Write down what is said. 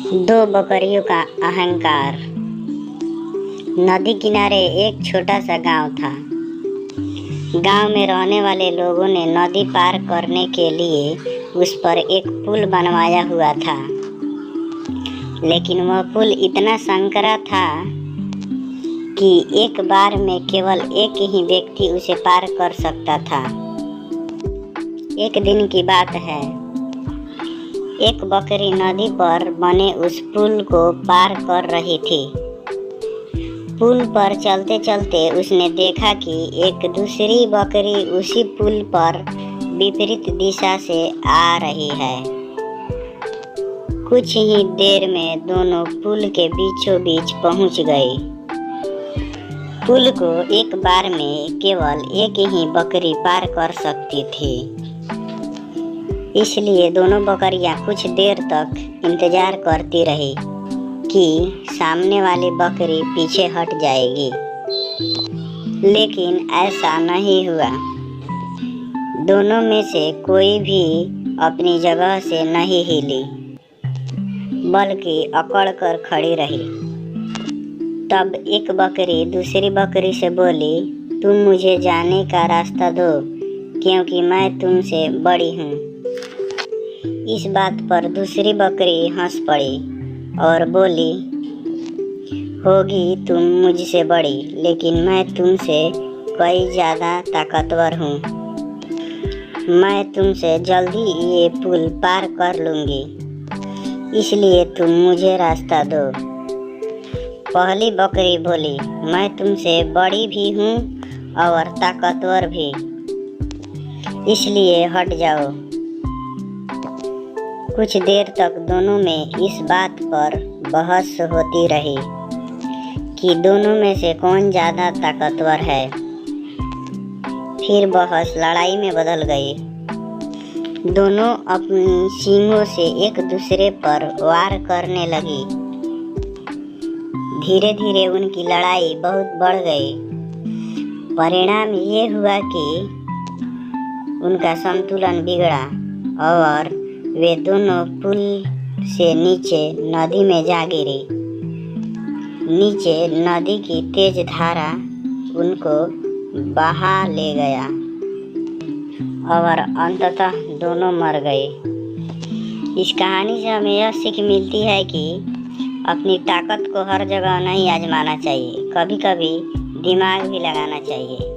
दो बकरियों का अहंकार। नदी किनारे एक छोटा सा गांव था। गांव में रहने वाले लोगों ने नदी पार करने के लिए उस पर एक पुल बनवाया हुआ था, लेकिन वह पुल इतना संकरा था कि एक बार में केवल एक ही व्यक्ति उसे पार कर सकता था। एक दिन की बात है, एक बकरी नदी पर बने उस पुल को पार कर रही थी। पुल पर चलते चलते उसने देखा कि एक दूसरी बकरी उसी पुल पर विपरीत दिशा से आ रही है। कुछ ही देर में दोनों पुल के बीचों बीच पहुंच गए। पुल को एक बार में केवल एक ही बकरी पार कर सकती थी, इसलिए दोनों बकरियां कुछ देर तक इंतजार करती रही कि सामने वाली बकरी पीछे हट जाएगी, लेकिन ऐसा नहीं हुआ। दोनों में से कोई भी अपनी जगह से नहीं हिली, बल्कि अकड़ कर खड़ी रही। तब एक बकरी दूसरी बकरी से बोली, तुम मुझे जाने का रास्ता दो, क्योंकि मैं तुमसे बड़ी हूँ। इस बात पर दूसरी बकरी हंस पड़ी और बोली, होगी तुम मुझसे बड़ी, लेकिन मैं तुमसे कई ज़्यादा ताकतवर हूँ। मैं तुमसे जल्दी ये पुल पार कर लूँगी, इसलिए तुम मुझे रास्ता दो। पहली बकरी बोली, मैं तुमसे बड़ी भी हूँ और ताकतवर भी, इसलिए हट जाओ। कुछ देर तक दोनों में इस बात पर बहस होती रही कि दोनों में से कौन ज़्यादा ताकतवर है। फिर बहस लड़ाई में बदल गई। दोनों अपनी सींगों से एक दूसरे पर वार करने लगी। धीरे धीरे उनकी लड़ाई बहुत बढ़ गई। परिणाम ये हुआ कि उनका संतुलन बिगड़ा और वे दोनों पुल से नीचे नदी में जा गिरी। नीचे नदी की तेज धारा उनको बहा ले गया और अंततः दोनों मर गए। इस कहानी से हमें यह सीख मिलती है कि अपनी ताकत को हर जगह नहीं आजमाना चाहिए, कभी कभी दिमाग भी लगाना चाहिए।